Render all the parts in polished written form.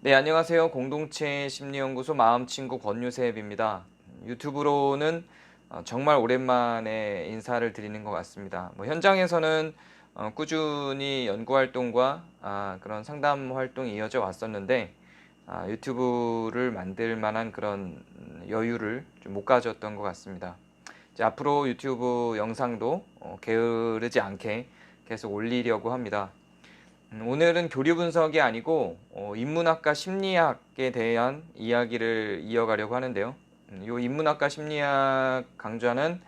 네, 안녕하세요. 공동체 심리연구소 마음친구 권유셉입니다. 유튜브로는 정말 오랜만에 인사를 드리는 것 같습니다. 현장에서는 꾸준히 연구 활동과 그런 상담 활동이 이어져 왔었는데 유튜브를 만들 만한 그런 여유를 좀 못 가졌던 것 같습니다. 이제 앞으로 유튜브 영상도 게으르지 않게 계속 올리려고 합니다. 오늘은 교류 분석이 아니고 인문학과 심리학에 대한 이야기를 이어가려고 하는데요. 이 인문학과 심리학 강좌는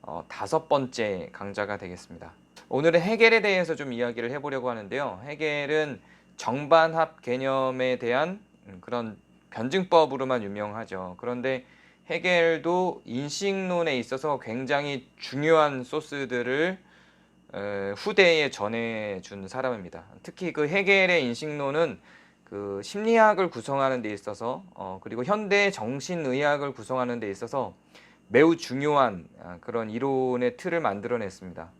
5번째 강좌가 되겠습니다. 오늘은 헤겔에 대해서 좀 이야기를 해보려고 하는데요. 헤겔은 정반합 개념에 대한 그런 변증법으로만 유명하죠. 그런데 헤겔도 인식론에 있어서 굉장히 중요한 소스들을 후대에 전해준 사람입니다. 특히 그 헤겔의 인식론은 그 심리학을 구성하는 데 있어서 그리고 현대 정신의학을 구성하는 데 있어서 매우 중요한 그런 이론의 틀을 만들어냈습니다.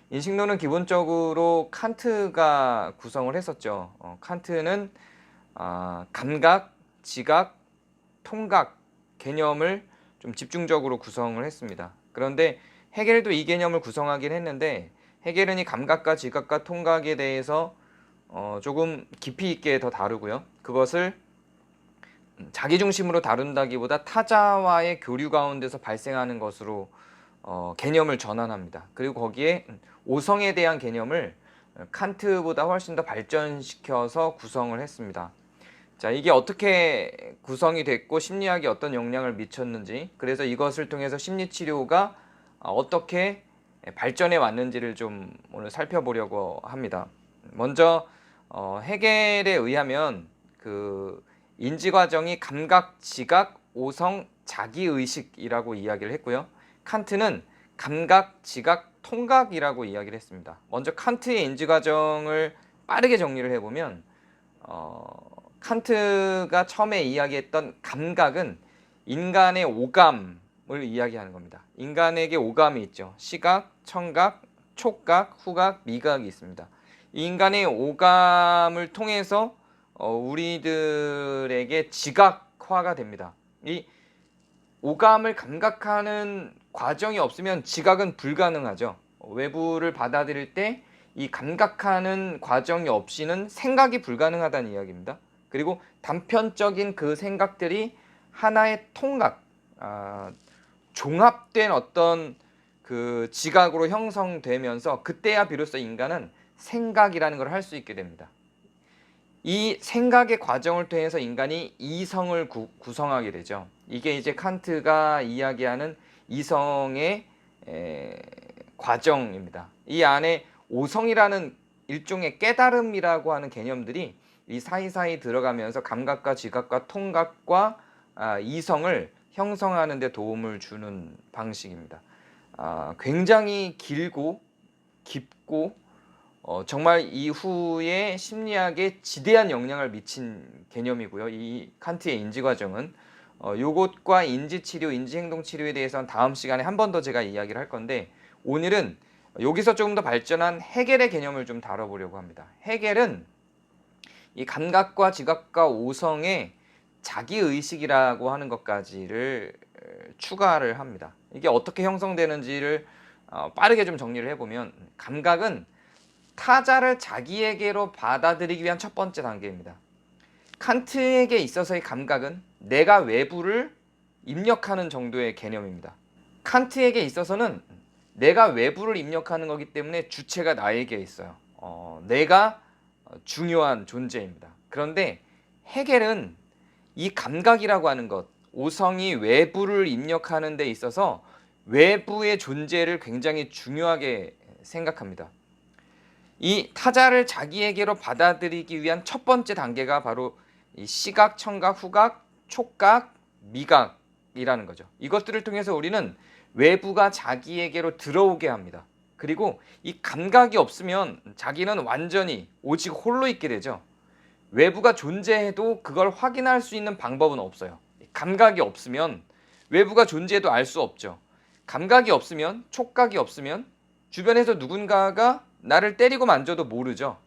인식론은 기본적으로 칸트가 구성을 했었죠. 칸트는 감각, 지각, 통각 개념을 좀 집중적으로 구성을 했습니다. 그런데 헤겔도 이 개념을 구성하긴 했는데 헤겔은 이 감각과 지각과 통각에 대해서 조금 깊이 있게 더 다루고요. 그것을 자기 중심으로 다룬다기보다 타자와의 교류 가운데서 발생하는 것으로 개념을 전환합니다. 그리고 거기에 오성에 대한 개념을 칸트보다 훨씬 더 발전시켜서 구성을 했습니다. 자, 이게 어떻게 구성이 됐고 심리학이 어떤 영향을 미쳤는지, 그래서 이것을 통해서 심리치료가 어떻게 발전해 왔는지를 좀 오늘 살펴보려고 합니다. 먼저 헤겔에 의하면 그 인지 과정이 감각, 지각, 오성, 자기의식이라고 이야기를 했고요. 칸트는 감각, 지각, 통각이라고 이야기를 했습니다. 먼저 칸트의 인지 과정을 빠르게 정리를 해보면 칸트가 처음에 이야기했던 감각은 인간의 오감을 이야기하는 겁니다. 인간에게 오감이 있죠. 시각, 청각, 촉각, 후각, 미각이 있습니다. 이 인간의 오감을 통해서 우리들에게 지각화가 됩니다. 이 오감을 감각하는 과정이 없으면 지각은 불가능하죠. 외부를 받아들일 때 이 감각하는 과정이 없이는 생각이 불가능하다는 이야기입니다. 그리고 단편적인 그 생각들이 하나의 통각, 종합된 어떤 그 지각으로 형성되면서 그때야 비로소 인간은 생각이라는 걸 할 수 있게 됩니다. 이 생각의 과정을 통해서 인간이 이성을 구성하게 되죠. 이게 이제 칸트가 이야기하는 이성의 과정입니다. 이 안에 오성이라는 일종의 깨달음이라고 하는 개념들이 이 사이사이 들어가면서 감각과 지각과 통각과 이성을 형성하는 데 도움을 주는 방식입니다. 굉장히 길고 깊고 정말 이후에 심리학에 지대한 영향을 미친 개념이고요. 이 칸트의 인지과정은 요것과 인지치료, 인지행동치료에 대해서는 다음 시간에 한 번 더 제가 이야기를 할 건데, 오늘은 여기서 조금 더 발전한 헤겔의 개념을 좀 다뤄보려고 합니다. 헤겔은 이 감각과 지각과 오성의 자기의식이라고 하는 것까지를 추가를 합니다. 이게 어떻게 형성되는지를 빠르게 좀 정리를 해보면, 감각은 타자를 자기에게로 받아들이기 위한 첫 번째 단계입니다. 칸트에게 있어서의 감각은 내가 외부를 입력하는 정도의 개념입니다. 칸트에게 있어서는 내가 외부를 입력하는 거기 때문에 주체가 나에게 있어요. 내가 중요한 존재입니다. 그런데 헤겔은 이 감각이라고 하는 것, 오성이 외부를 입력하는 데 있어서 외부의 존재를 굉장히 중요하게 생각합니다. 이 타자를 자기에게로 받아들이기 위한 첫 번째 단계가 바로 이 시각, 청각, 후각, 촉각, 미각이라는 거죠. 이것들을 통해서 우리는 외부가 자기에게로 들어오게 합니다. 그리고 이 감각이 없으면 자기는 완전히 오직 홀로 있게 되죠. 외부가 존재해도 그걸 확인할 수 있는 방법은 없어요. 감각이 없으면 외부가 존재해도 알 수 없죠. 감각이 없으면, 촉각이 없으면 주변에서 누군가가 나를 때리고 만져도 모르죠.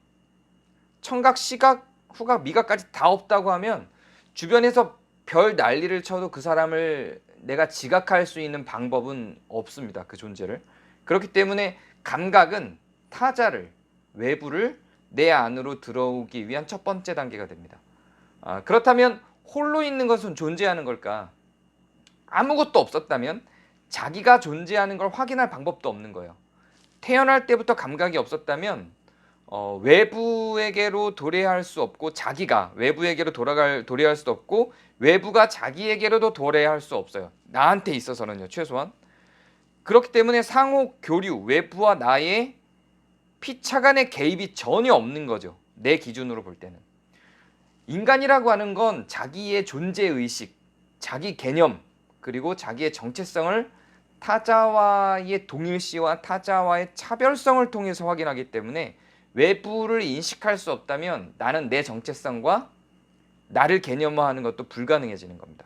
청각, 시각, 후각, 미각까지 다 없다고 하면 주변에서 별 난리를 쳐도 그 사람을 내가 지각할 수 있는 방법은 없습니다. 그 존재를. 그렇기 때문에 감각은 타자를, 외부를 내 안으로 들어오기 위한 첫 번째 단계가 됩니다. 그렇다면 홀로 있는 것은 존재하는 걸까? 아무것도 없었다면 자기가 존재하는 걸 확인할 방법도 없는 거예요. 태어날 때부터 감각이 없었다면 외부에게로 도래할 수 없고, 자기가 외부에게로 도래할 수도 없고, 외부가 자기에게로도 도래할 수 없어요. 나한테 있어서는요, 최소한. 그렇기 때문에 상호 교류, 외부와 나의 피차 간의 개입이 전혀 없는 거죠. 내 기준으로 볼 때는. 인간이라고 하는 건 자기의 존재의식, 자기 개념, 그리고 자기의 정체성을 타자와의 동일시와 타자와의 차별성을 통해서 확인하기 때문에 외부를 인식할 수 없다면 나는 내 정체성과 나를 개념화하는 것도 불가능해지는 겁니다.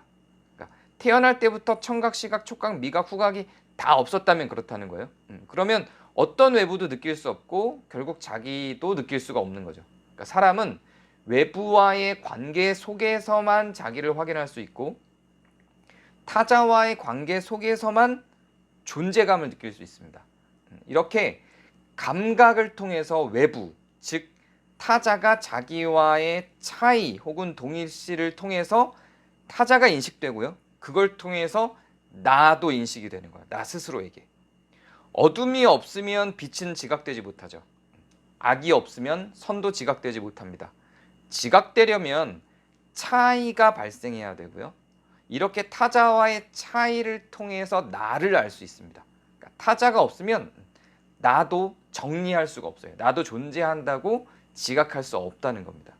그러니까 태어날 때부터 청각, 시각, 촉각, 미각, 후각이 다 없었다면 그렇다는 거예요. 그러면 어떤 외부도 느낄 수 없고 결국 자기도 느낄 수가 없는 거죠. 그러니까 사람은 외부와의 관계 속에서만 자기를 확인할 수 있고 타자와의 관계 속에서만 존재감을 느낄 수 있습니다. 이렇게 감각을 통해서 외부, 즉 타자가 자기와의 차이 혹은 동일시를 통해서 타자가 인식되고요. 그걸 통해서 나도 인식이 되는 거야. 나 스스로에게. 어둠이 없으면 빛은 지각되지 못하죠. 악이 없으면 선도 지각되지 못합니다. 지각되려면 차이가 발생해야 되고요. 이렇게 타자와의 차이를 통해서 나를 알 수 있습니다. 그러니까 타자가 없으면 나도 정리할 수가 없어요. 나도 존재한다고 지각할 수 없다는 겁니다.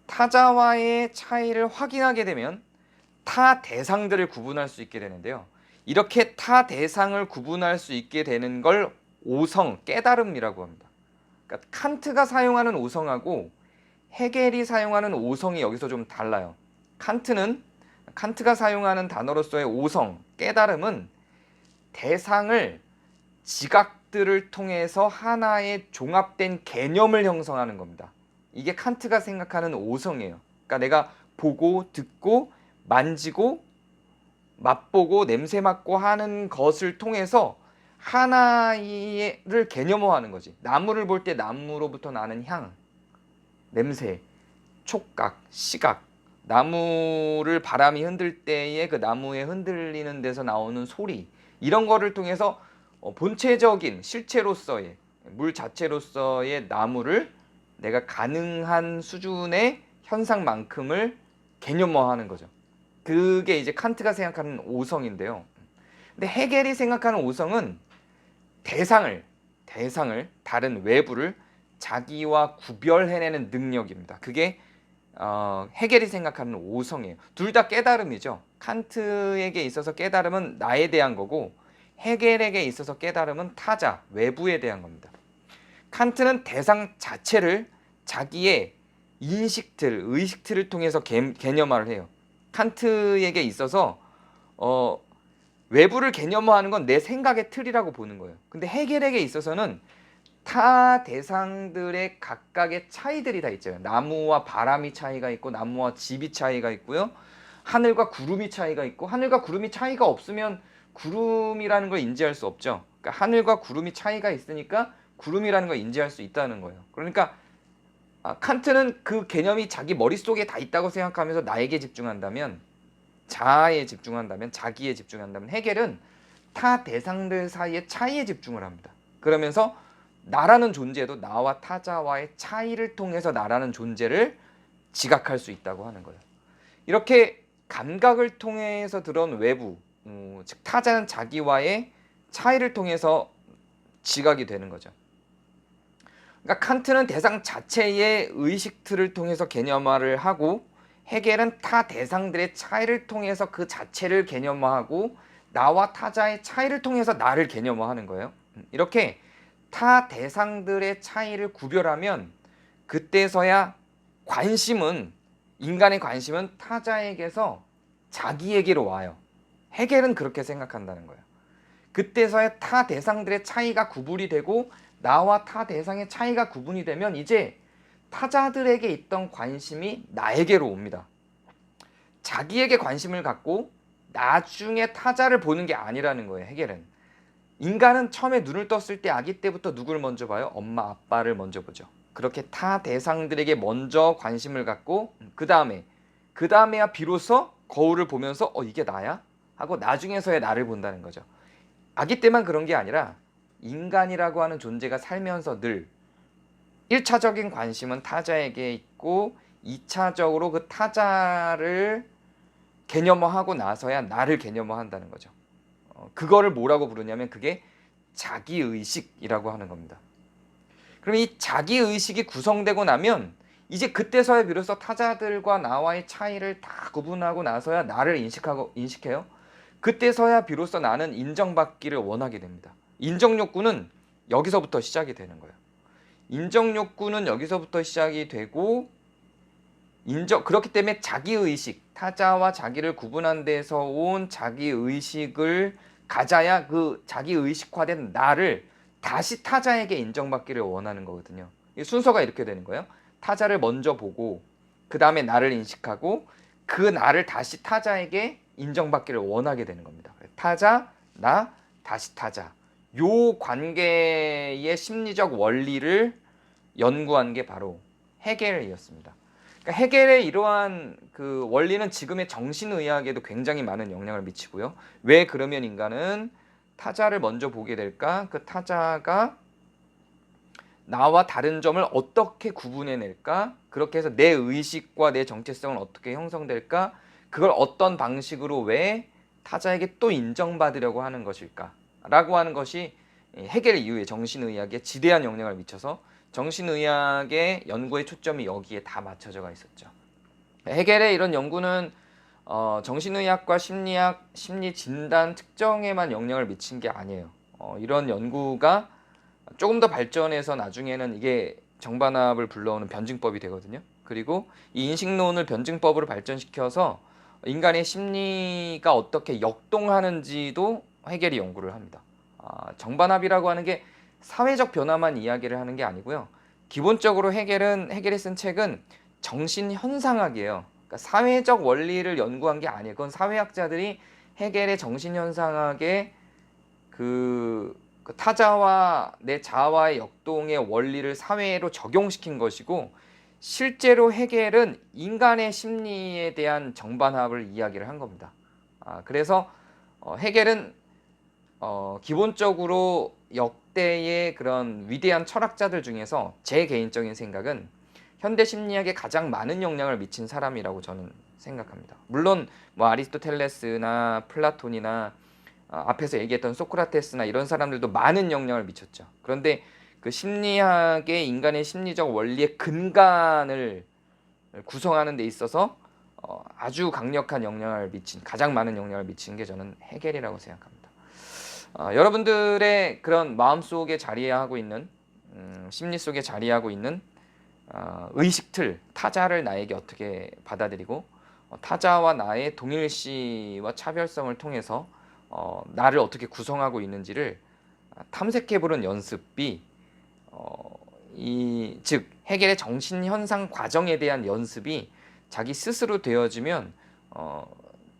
타자와의 차이를 확인하게 되면 타 대상들을 구분할 수 있게 되는데요. 이렇게 타 대상을 구분할 수 있게 되는 걸 오성, 깨달음이라고 합니다. 그러니까 칸트가 사용하는 오성하고 헤겔이 사용하는 오성이 여기서 좀 달라요. 칸트가 사용하는 단어로서의 오성, 깨달음은 대상을 지각들을 통해서 하나의 종합된 개념을 형성하는 겁니다. 이게 칸트가 생각하는 오성이에요. 그러니까 내가 보고 듣고 만지고 맛보고 냄새 맡고 하는 것을 통해서 하나를 개념화하는 거지. 나무를 볼 때 나무로부터 나는 향, 냄새, 촉각, 시각, 나무를 바람이 흔들 때에 그 나무에 흔들리는 데서 나오는 소리, 이런 거를 통해서 본체적인 실체로서의 물 자체로서의 나무를 내가 가능한 수준의 현상만큼을 개념화하는 거죠. 그게 이제 칸트가 생각하는 오성인데요. 근데 헤겔이 생각하는 오성은 대상을 다른 외부를 자기와 구별해내는 능력입니다. 그게 헤겔이 생각하는 오성이에요. 둘 다 깨달음이죠. 칸트에게 있어서 깨달음은 나에 대한 거고 헤겔에게 있어서 깨달음은 타자, 외부에 대한 겁니다. 칸트는 대상 자체를 자기의 인식들, 의식틀을 통해서 개념화를 해요. 칸트에게 있어서 외부를 개념화하는 건 내 생각의 틀이라고 보는 거예요. 근데 헤겔에게 있어서는 타 대상들의 각각의 차이들이 다 있잖아요. 나무와 바람이 차이가 있고 나무와 집이 차이가 있고요. 하늘과 구름이 차이가 있고, 하늘과 구름이 차이가 없으면 구름이라는 걸 인지할 수 없죠. 그러니까 하늘과 구름이 차이가 있으니까 구름이라는 걸 인지할 수 있다는 거예요. 그러니까 칸트는 그 개념이 자기 머릿속에 다 있다고 생각하면서 나에게 집중한다면, 자아에 집중한다면, 자기에 집중한다면, 헤겔은 타 대상들 사이의 차이에 집중을 합니다. 그러면서 나라는 존재도 나와 타자와의 차이를 통해서 나라는 존재를 지각할 수 있다고 하는 거예요. 이렇게 감각을 통해서 들어온 외부, 즉 타자는 자기와의 차이를 통해서 지각이 되는 거죠. 그러니까 칸트는 대상 자체의 의식틀을 통해서 개념화를 하고, 헤겔은 타 대상들의 차이를 통해서 그 자체를 개념화하고 나와 타자의 차이를 통해서 나를 개념화하는 거예요. 이렇게 타 대상들의 차이를 구별하면 그때서야 인간의 관심은 타자에게서 자기에게로 와요. 헤겔은 그렇게 생각한다는 거예요. 그때서야 타 대상들의 차이가 구분이 되고 나와 타 대상의 차이가 구분이 되면 이제 타자들에게 있던 관심이 나에게로 옵니다. 자기에게 관심을 갖고 나중에 타자를 보는 게 아니라는 거예요. 헤겔은. 인간은 처음에 눈을 떴을 때 아기 때부터 누구를 먼저 봐요? 엄마 아빠를 먼저 보죠. 그렇게 타 대상들에게 먼저 관심을 갖고 그 다음에야 비로소 거울을 보면서 이게 나야? 하고 나중에서야 나를 본다는 거죠. 아기 때만 그런 게 아니라 인간이라고 하는 존재가 살면서 늘 1차적인 관심은 타자에게 있고 2차적으로 그 타자를 개념화하고 나서야 나를 개념화한다는 거죠. 그거를 뭐라고 부르냐면 그게 자기의식이라고 하는 겁니다. 그럼 이 자기의식이 구성되고 나면 이제 그때서야 비로소 타자들과 나와의 차이를 다 구분하고 나서야 나를 인식해요. 그때서야 비로소 나는 인정받기를 원하게 됩니다. 인정욕구는 여기서부터 시작이 되는 거예요. 인정욕구는 여기서부터 시작이 되고 그렇기 때문에 자기의식, 타자와 자기를 구분한 데서 온 자기의식을 가져야 그 자기의식화된 나를 다시 타자에게 인정받기를 원하는 거거든요. 순서가 이렇게 되는 거예요. 타자를 먼저 보고 그 다음에 나를 인식하고 그 나를 다시 타자에게 인정받기를 원하게 되는 겁니다. 타자, 나, 다시 타자. 요 관계의 심리적 원리를 연구한 게 바로 헤겔이었습니다. 그러니까 헤겔의 이러한 그 원리는 지금의 정신의학에도 굉장히 많은 영향을 미치고요. 왜 그러면 인간은 타자를 먼저 보게 될까? 그 타자가 나와 다른 점을 어떻게 구분해낼까? 그렇게 해서 내 의식과 내 정체성은 어떻게 형성될까? 그걸 어떤 방식으로 왜 타자에게 또 인정받으려고 하는 것일까? 라고 하는 것이 헤겔 이후에 정신의학에 지대한 영향을 미쳐서 정신의학의 연구의 초점이 여기에 다 맞춰져 있었죠. 헤겔의 이런 연구는 정신의학과 심리학, 심리진단 특정에만 영향을 미친 게 아니에요. 이런 연구가 조금 더 발전해서 나중에는 이게 정반합을 불러오는 변증법이 되거든요. 그리고 이 인식론을 변증법으로 발전시켜서 인간의 심리가 어떻게 역동하는지도 헤겔이 연구를 합니다. 정반합이라고 하는 게 사회적 변화만 이야기를 하는 게 아니고요. 기본적으로 헤겔이 쓴 책은 정신현상학이에요. 그러니까 사회적 원리를 연구한 게 아니에요. 그건 사회학자들이 헤겔의 정신현상학의 그 타자와 내 자아와의 역동의 원리를 사회로 적용시킨 것이고, 실제로 헤겔은 인간의 심리에 대한 정반합을 이야기를 한 겁니다. 그래서 헤겔은 기본적으로 역대의 그런 위대한 철학자들 중에서 제 개인적인 생각은 현대 심리학에 가장 많은 영향을 미친 사람이라고 저는 생각합니다. 물론 뭐 아리스토텔레스나 플라톤이나 앞에서 얘기했던 소크라테스나 이런 사람들도 많은 영향을 미쳤죠. 그런데 그 심리학의 인간의 심리적 원리의 근간을 구성하는 데 있어서 아주 강력한 영향을 미친, 가장 많은 영향을 미친 게 저는 헤겔이라고 생각합니다. 여러분들의 그런 마음속에 자리하고 있는 심리 속에 자리하고 있는 의식틀, 타자를 나에게 어떻게 받아들이고 타자와 나의 동일시와 차별성을 통해서 나를 어떻게 구성하고 있는지를 탐색해보는 연습이 즉 헤겔의 정신현상 과정에 대한 연습이 자기 스스로 되어지면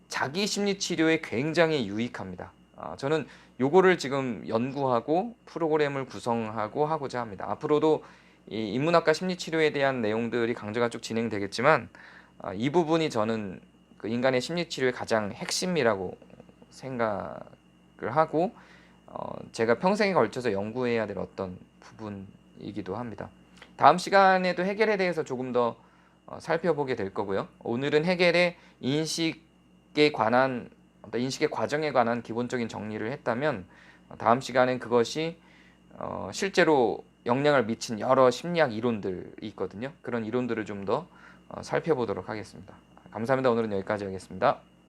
자기 심리치료에 굉장히 유익합니다. 저는 요거를 지금 연구하고 프로그램을 구성하고 하고자 합니다. 앞으로도 이 인문학과 심리치료에 대한 내용들이 강좌가 쭉 진행되겠지만 이 부분이 저는 그 인간의 심리치료의 가장 핵심이라고 생각을 하고 제가 평생에 걸쳐서 연구해야 될 어떤 부분이기도 합니다. 다음 시간에도 헤겔에 대해서 조금 더 살펴보게 될 거고요. 오늘은 헤겔의 인식의 과정에 관한 기본적인 정리를 했다면 다음 시간엔 그것이 실제로 영향을 미친 여러 심리학 이론들이 있거든요. 그런 이론들을 좀 더 살펴보도록 하겠습니다. 감사합니다. 오늘은 여기까지 하겠습니다.